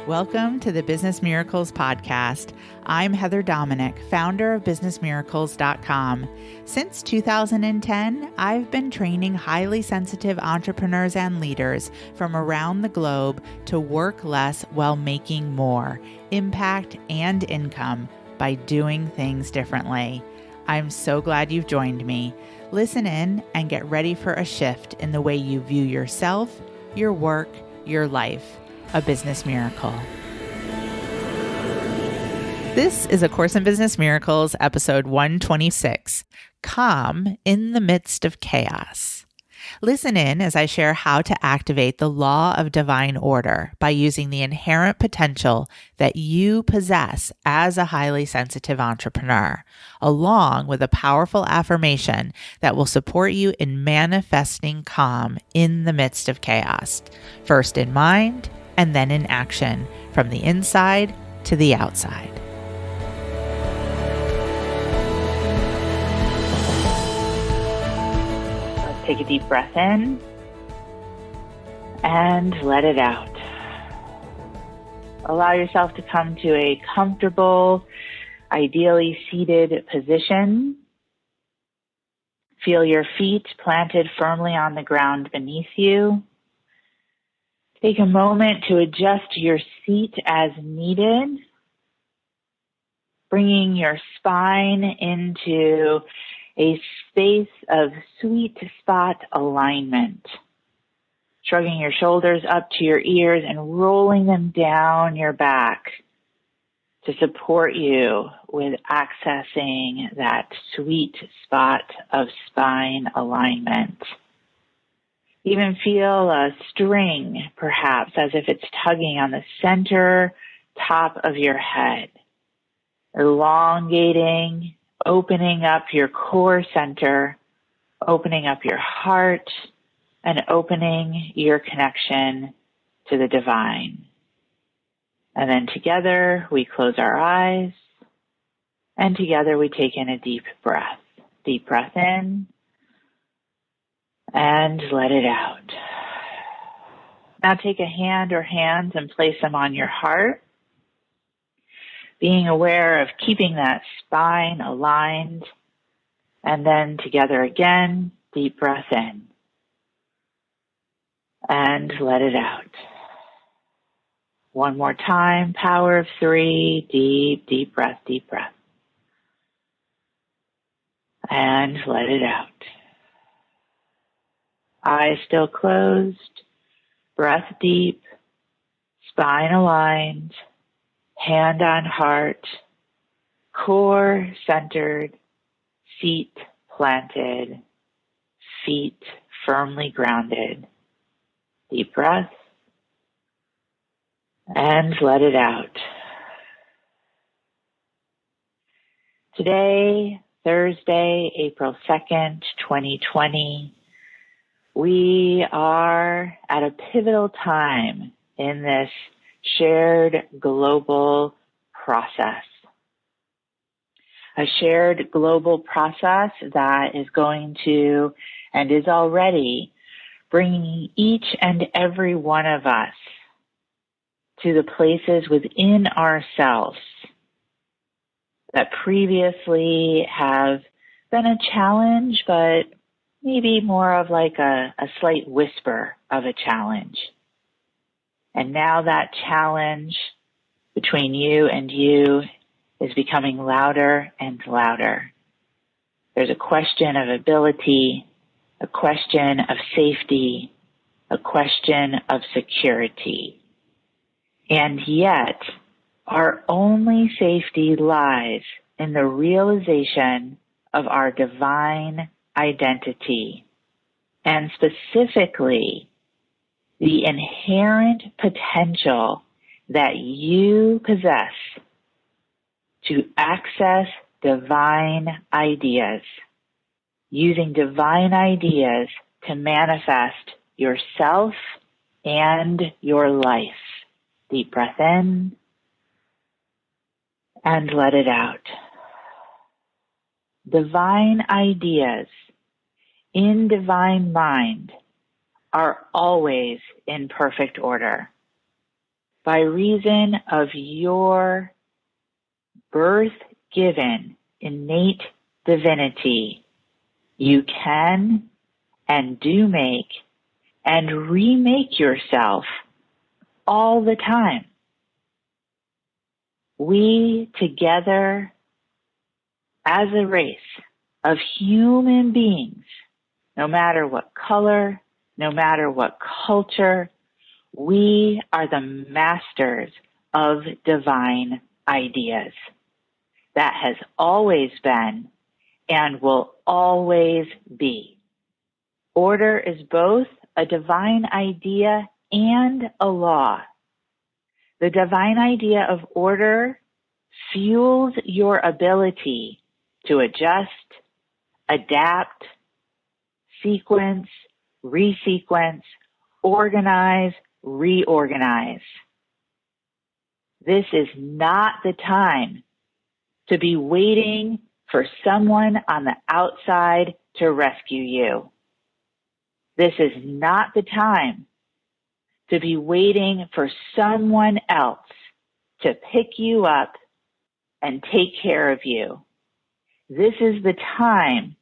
Welcome to the Business Miracles Podcast. I'm Heather Dominick, founder of BusinessMiracles.com. Since 2010, I've been training highly sensitive entrepreneurs and leaders from around the globe to work less while making more, impact and income by doing things differently. I'm so glad you've joined me. Listen in and get ready for a shift in the way you view yourself, your work, your life. A business miracle. This is A Course in Business Miracles, episode 126, Calm in the Midst of Chaos. Listen in as I share how to activate the law of divine order by using the inherent potential that you possess as a highly sensitive entrepreneur, along with a powerful affirmation that will support you in manifesting calm in the midst of chaos, first in mind and then in action, from the inside to the outside. Let's take a deep breath in and let it out. Allow yourself to come to a comfortable, ideally seated position. Feel your feet planted firmly on the ground beneath you. Take a moment to adjust your seat as needed, bringing your spine into a space of sweet spot alignment. Shrugging your shoulders up to your ears and rolling them down your back to support you with accessing that sweet spot of spine alignment. Even feel a string, perhaps, as if it's tugging on the center top of your head, elongating, opening up your core center, opening up your heart, and opening your connection to the divine. And then together we close our eyes, and together we take in a deep breath. Deep breath in. And let it out. Now take a hand or hands and place them on your heart, being aware of keeping that spine aligned. And then together again, deep breath in. And let it out. One more time, power of 3, deep breath, deep breath. And let it out. Eyes still closed, breath deep, spine aligned, hand on heart, core centered, feet planted, feet firmly grounded. Deep breath, and let it out. Today, Thursday, April 2nd, 2020, we are at a pivotal time in this shared global process. A shared global process that is going to, and is already, bringing each and every one of us to the places within ourselves that previously have been a challenge, but maybe more of like a slight whisper of a challenge. And now that challenge between you and you is becoming louder and louder. There's a question of ability, a question of safety, a question of security. And yet, our only safety lies in the realization of our divine identity, and specifically the inherent potential that you possess to access divine ideas, using divine ideas to manifest yourself and your life. Deep breath in and let it out. Divine ideas in divine mind are always in perfect order. by reason of your birth-given innate divinity, you can and do make and remake yourself all the time. We together, as a race of human beings, no matter what color, no matter what culture, we are the masters of divine ideas. That has always been and will always be. Order is both a divine idea and a law. The divine idea of order fuels your ability to adjust, adapt, sequence, resequence, organize, reorganize. This is not the time to be waiting for someone on the outside to rescue you. This is not the time to be waiting for someone else to pick you up and take care of you. This is the time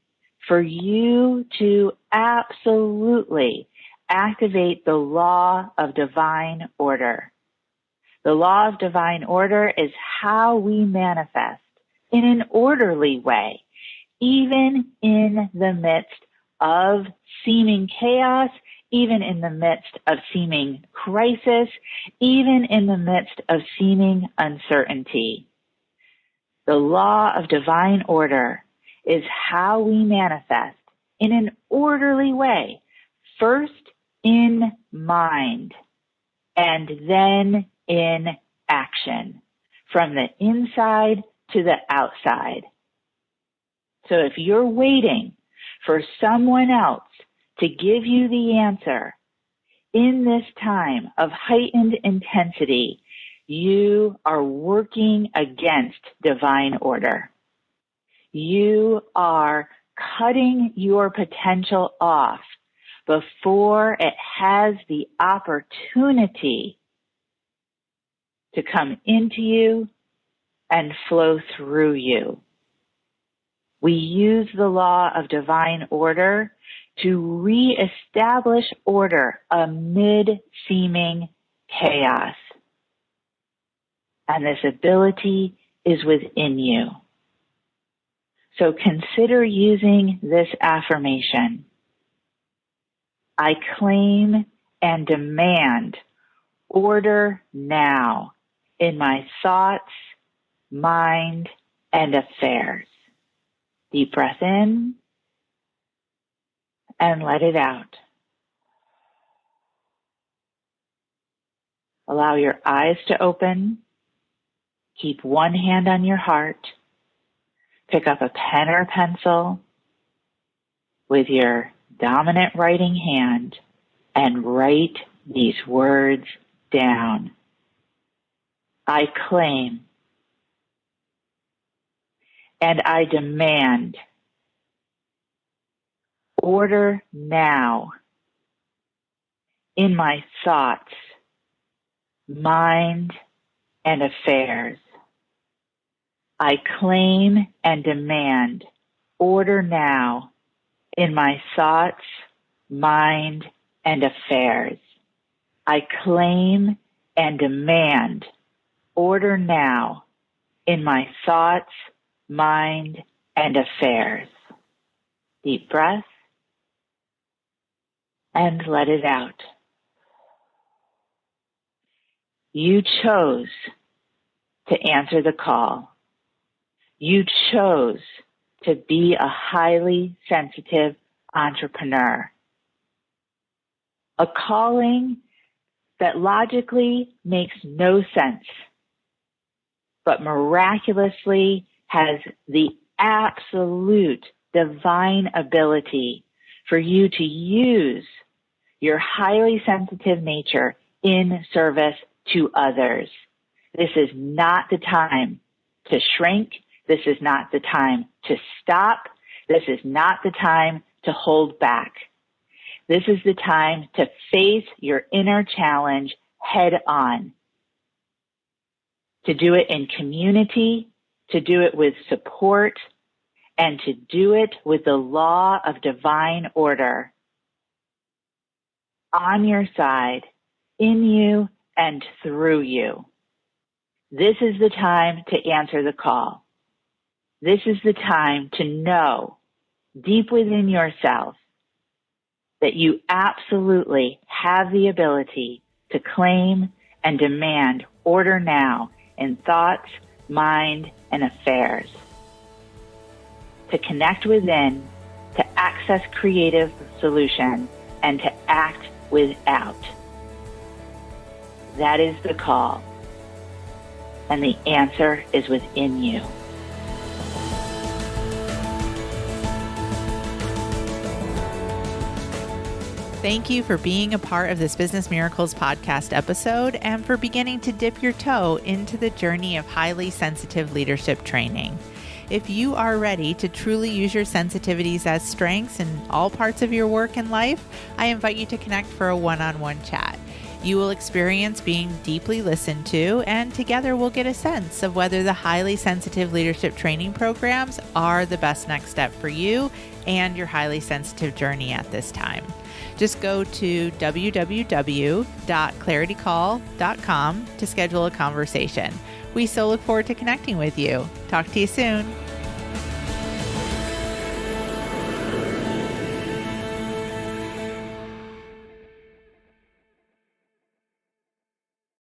for you to absolutely activate the law of divine order. The law of divine order is how we manifest in an orderly way, even in the midst of seeming chaos, even in the midst of seeming crisis, even in the midst of seeming uncertainty. The law of divine order is how we manifest in an orderly way, first in mind and then in action, from the inside to the outside. So if you're waiting for someone else to give you the answer in this time of heightened intensity, you are working against divine order. You are cutting your potential off before it has the opportunity to come into you and flow through you. We use the law of divine order to reestablish order amid seeming chaos. And this ability is within you. So consider using this affirmation. I claim and demand order now in my thoughts, mind, and affairs. Deep breath in and let it out. Allow your eyes to open. Keep one hand on your heart. Pick up a pen or pencil with your dominant writing hand and write these words down. I claim and I demand order now in my thoughts, mind, and affairs. I claim and demand order now in my thoughts, mind, and affairs. I claim and demand order now in my thoughts, mind, and affairs. Deep breath and let it out. You chose to answer the call. You chose to be a highly sensitive entrepreneur. A calling that logically makes no sense, but miraculously has the absolute divine ability for you to use your highly sensitive nature in service to others. This is not the time to shrink. This is not the time to stop. This is not the time to hold back. This is the time to face your inner challenge head on to do it in community, to do it with support, and to do it with the law of divine order on your side, in you, and through you. This is the time to answer the call. This is the time to know deep within yourself that you absolutely have the ability to claim and demand order now in thoughts, mind, and affairs. To connect within, to access creative solutions, and to act without. That is the call. And the answer is within you. Thank you for being a part of this Business Miracles podcast episode and for beginning to dip your toe into the journey of highly sensitive leadership training. If you are ready to truly use your sensitivities as strengths in all parts of your work and life, I invite you to connect for a one-on-one chat. You will experience being deeply listened to, and together we'll get a sense of whether the highly sensitive leadership training programs are the best next step for you and your highly sensitive journey at this time. Just go to www.claritycall.com to schedule a conversation. We so look forward to connecting with you. Talk to you soon.